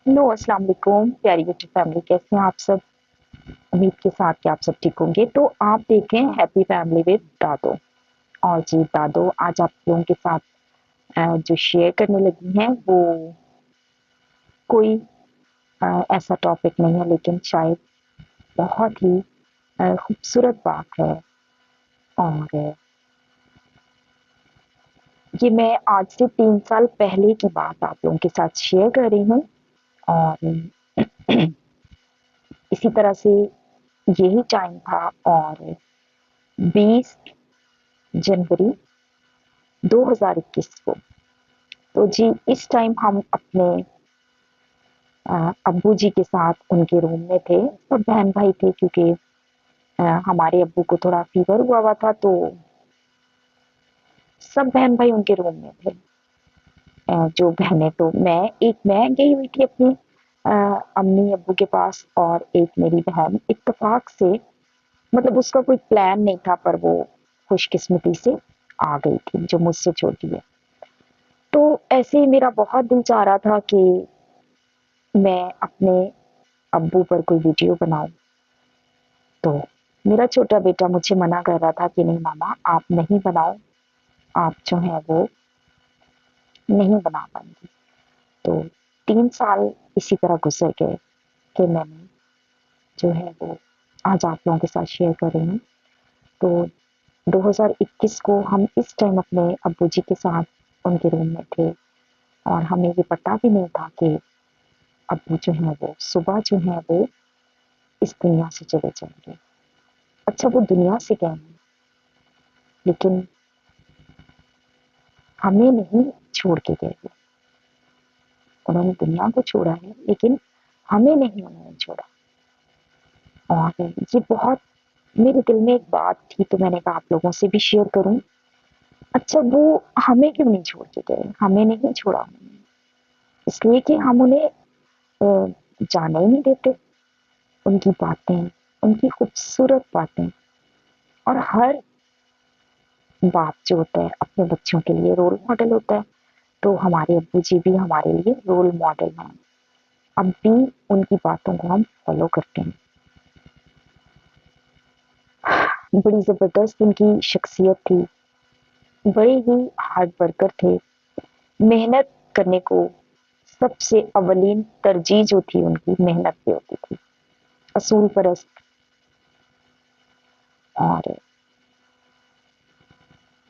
No अस्सलाम वालेकुम प्यारी बेटी फैमिली, कैसे हैं आप सब। उम्मीद के साथ कि आप सब ठीक होंगे। तो आप देखें हैप्पी फैमिली विद दादो। और जी दादो आज आप लोगों के साथ जो शेयर करने लगी हैं वो कोई ऐसा टॉपिक नहीं है, लेकिन शायद बहुत ही खूबसूरत बात है। और ये मैं आज से 3 साल पहले की बात आप लोगों के साथ शेयर कर रही हूँ। और इसी तरह से यही टाइम था। और 20 जनवरी 2021 को, तो जी इस टाइम हम अपने अब्बू जी के साथ उनके रूम में थे। सब बहन भाई थे, क्योंकि हमारे अब्बू को थोड़ा फीवर हुआ हुआ था, तो सब बहन भाई उनके रूम में थे। जो बहनें, तो मैं गई हुई थी अपनी अम्मी अब्बू के पास, और एक मेरी बहन इत्तेफाक से, मतलब उसका कोई प्लान नहीं था, पर वो खुशकिस्मती से आ गई थी, जो मुझसे छोटी है। तो ऐसे ही मेरा बहुत दिल चाह रहा था कि मैं अपने अब्बू पर कोई वीडियो बनाऊं। तो मेरा छोटा बेटा मुझे मना कर रहा था कि नहीं मामा, आप नहीं बनाओ, आप जो है वो नहीं बना पाएंगी। तो 3 साल इसी तरह गुजर गए कि मैंने जो है वो आज आप लोगों के साथ शेयर कर रही हूँ। तो 2021 को हम इस टाइम अपने अब्बू जी के साथ उनके रूम में थे, और हमें ये पता भी नहीं था कि अब्बू जो है वो सुबह जो है वो इस दुनिया से चले जाएंगे। अच्छा, वो दुनिया से गए हैं, लेकिन हमें नहीं छोड़ के गए वो। उन्होंने दुनिया को छोड़ा है, लेकिन हमें नहीं उन्होंने छोड़ा। और ये बहुत मेरे दिल में एक बात थी, तो मैंने कहा आप लोगों से भी शेयर करूं। अच्छा, वो हमें क्यों नहीं छोड़ के गए, हमें नहीं छोड़ा उन्होंने, इसलिए कि हम उन्हें जाने ही नहीं देते। उनकी बातें, उनकी खूबसूरत बातें, और हर बाप जो होता है अपने बच्चों के लिए रोल मॉडल होता है। तो हमारे अब्बू जी भी हमारे लिए रोल मॉडल हैं। अब भी उनकी बातों को हम फॉलो करते हैं। बड़ी जबरदस्त उनकी शख्सियत थी, बड़े ही हार्ड वर्कर थे। मेहनत करने को सबसे अवलीन तरजीह जो थी उनकी मेहनत पे होती थी। असूल परस्त। और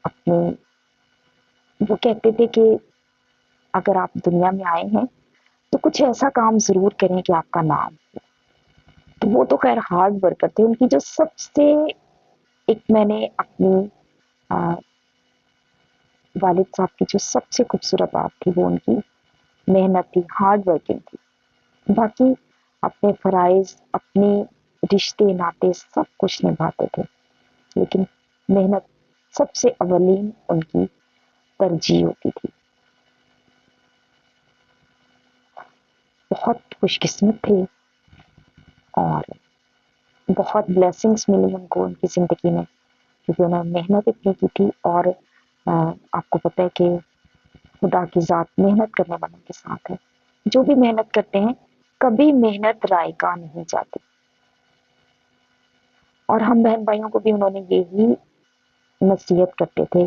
अपने वो कहते थे कि अगर आप दुनिया में आए हैं तो कुछ ऐसा काम जरूर करें कि आपका नाम। तो वो तो खैर हार्ड वर्कर थे। उनकी जो सबसे एक मैंने अपनी आ, वालिद साहब की जो सबसे खूबसूरत बात थी वो उनकी मेहनत थी, हार्ड वर्किंग थी। बाकी अपने फराइज, अपने रिश्ते नाते सब कुछ निभाते थे, लेकिन मेहनत सबसे अवलीन उनकी तरजीह होती थी। बहुत खुशकिस्मत थे, और बहुत ब्लेसिंग्स मिली उनको उनकी ज़िंदगी में, क्योंकि उन्होंने मेहनत इतनी की थी। और आपको पता है कि खुदा की ज़ात मेहनत करने वालों के साथ है। जो भी मेहनत करते हैं, कभी मेहनत रायगा नहीं जाती। और हम बहन भाइयों को भी उन्होंने यही नसीहत करते थे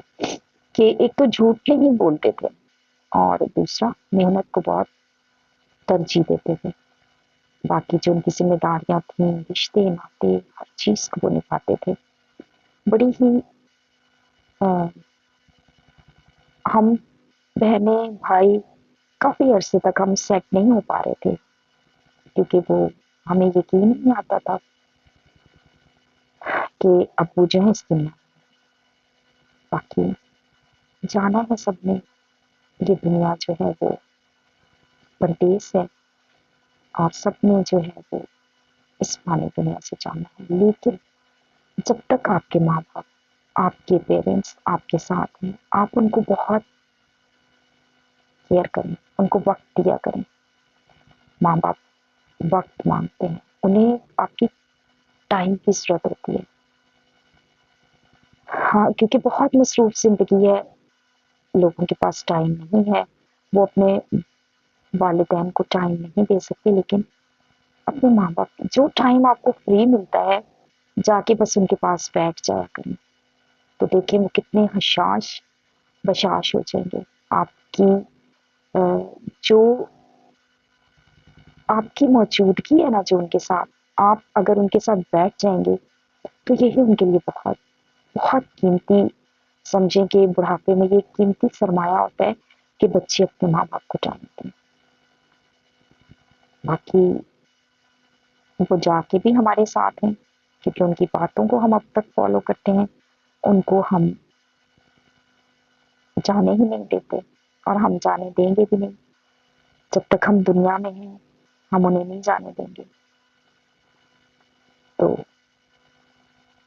कि एक तो झूठ नहीं बोलते थे, और दूसरा मेहनत को बहुत तरजीह देते थे। बाकी जो उनकी ज़िम्मेदारियाँ थीं, रिश्ते नाते, हर चीज़ को वो निभाते थे। बड़ी ही अ, हम बहनें भाई काफ़ी अरसे तक हम सेट नहीं हो पा रहे थे, क्योंकि वो हमें यकीन नहीं आता था कि अब्बू जो है इस दुनिया। बाकी जाना है सबने, ये दुनिया जो है वो परदेस है, और सबने जो है वो इस फानी दुनिया से जाना है। लेकिन जब तक आपके माँ बाप, आपके पेरेंट्स आपके साथ हैं, आप उनको बहुत केयर करें, उनको वक्त दिया करें। माँ बाप वक्त मांगते हैं, उन्हें आपकी टाइम की जरूरत होती है। हाँ, क्योंकि बहुत मसरूफ जिंदगी है, लोगों के पास टाइम नहीं है। वो अपने वालिदैन को टाइम नहीं दे सकते, लेकिन अपने माँ बाप जो टाइम आपको फ्री मिलता है जाके बस उनके पास बैठ जाया करें, तो देखिए वो कितने हशाश बशाश हो जाएंगे। आपकी जो आपकी मौजूदगी है ना, जो उनके साथ आप अगर उनके साथ बैठ जाएंगे तो यही उनके लिए बहुत बहुत कीमती, समझें कि बुढ़ापे में ये कीमती सरमाया होता है कि बच्चे अपने माँ बाप को जानते हैं। बाकी वो जाके भी हमारे साथ हैं क्योंकि उनकी बातों को हम अब तक फॉलो करते हैं, उनको हम जाने ही नहीं देते और हम जाने देंगे भी नहीं। जब तक हम दुनिया में हैं हम उन्हें नहीं जाने देंगे। तो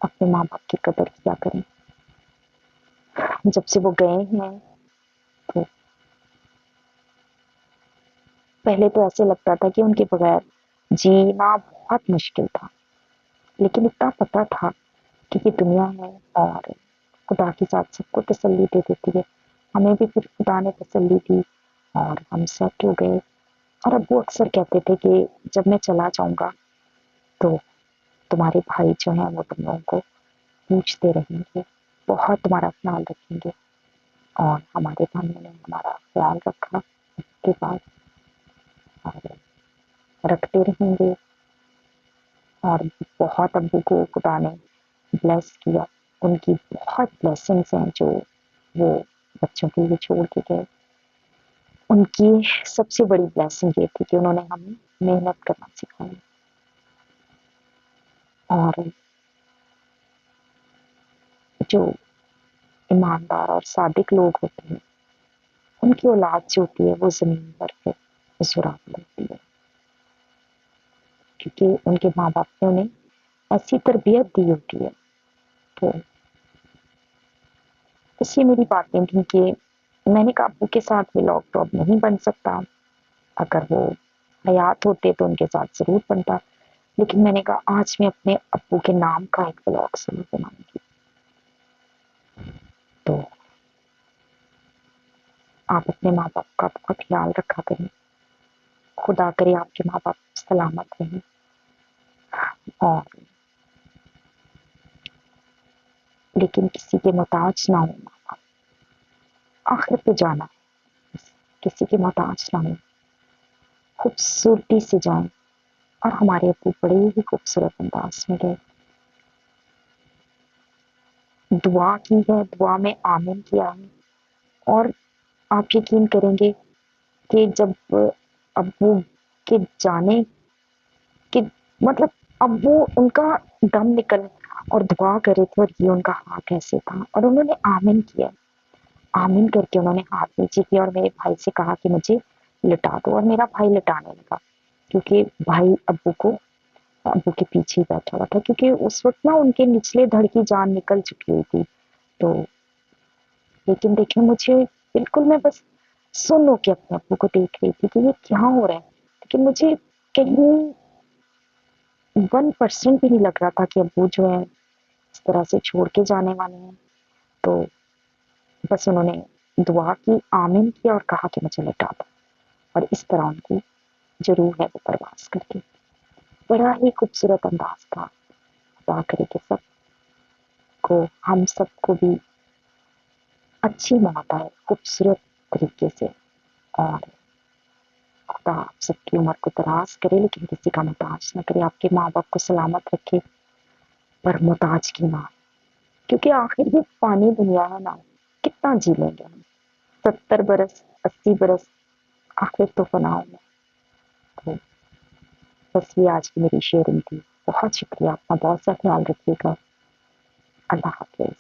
अपने माँ बाप की कदर किया करें। जब से वो गए हैं तो पहले तो ऐसे लगता था कि उनके बगैर जीना बहुत मुश्किल था, लेकिन इतना पता था कि ये दुनिया है और खुदा के साथ सबको तसल्ली दे देती है। हमें भी फिर खुदा ने तसल्ली दी और हम सेट हो गए। और अब वो अक्सर कहते थे कि जब मैं चला जाऊंगा तो तुम्हारे भाई जो हैं वो तुम लोगों को पूछते रहेंगे, बहुत तुम्हारा ख्याल रखेंगे। और हमारे भाइयों ने हमारा ख्याल रखा उसके बाद और रखते रहेंगे। और बहुत अब्बू को खुदा ने ब्लेस किया, उनकी बहुत ब्लेसिंग्स हैं जो वो बच्चों के लिए छोड़ के गए। उनकी सबसे बड़ी ब्लेसिंग ये थी कि उन्होंने हमें मेहनत करना सिखाया। और जो ईमानदार और सादिक लोग होते हैं उनकी औलाद जो होती है वो जमीन पर फिर ज़ुराब होती है, क्योंकि उनके माँ बाप ने उन्हें ऐसी तरबियत दी होती है। तो इसलिए मेरी बातें थी कि मैंने कहा अब्बू के साथ व्लॉग तो अब नहीं बन सकता, अगर वो हयात होते तो उनके साथ ज़रूर बनता, लेकिन मैंने कहा आज मैं अपने अब्बू के नाम का एक व्लॉग ज़रूर बनाऊंगी। तो आप अपने माँ बाप का बहुत ख्याल रखा करें, खुदा करे आपके माँ बाप सलामत रहें और लेकिन किसी के मोहताज ना हो माँ बाप। आखिर तो जाना है, किसी के मोहताज ना हो, खूबसूरती से जाएं। और हमारे अब्बू बड़े ही खूबसूरत अंदाज में गए, दुआ की है, दुआ में आमीन किया है। और आप यकीन करेंगे कि जब अब्बू के जाने के मतलब अब वो उनका दम निकल और दुआ करे थे और ये उनका हाथ ऐसे था और उन्होंने आमीन किया। आमीन करके उन्होंने हाथ नीचे किया और मेरे भाई से कहा कि मुझे लिटा दो, और मेरा भाई लिटाने लगा क्योंकि भाई अब्बू के पीछे ही बैठा हुआ था, क्योंकि उस वक्त ना उनके निचले धड़ की जान निकल चुकी हुई थी। तो लेकिन देखिए मुझे बिल्कुल, मैं बस सुन हो के अपने अब्बू को देख रही थी कि ये क्या हो रहा है, लेकिन मुझे कहीं 1% भी नहीं लग रहा था कि अब्बू जो है इस तरह से छोड़ के जाने वाले हैं। तो बस उन्होंने दुआ की, आमीन किया और कहा कि मुझे लिटा दो, और इस तरह उनकी जो रूह है वो परवास करके बड़ा ही खूबसूरत अंदाज था। दुआ करे कि सबको, हम सबको भी अच्छी मौत आए खूबसूरत तरीके से, और खुदा आप सबकी उम्र को दराज करे लेकिन किसी का मोहताज ना करे, आपके माँ बाप को सलामत रखे पर मोहताज की ना, क्योंकि आखिर ये पानी दुनिया है ना, कितना जी लेंगे हम, 70 बरस 80 बरस, आखिर तो फना होना। तो बस ये आज की मेरी शेयरिंग थी। बहुत शुक्रिया, अपना बहुत सा ख्याल रखिएगा। अल्लाह हाफिज।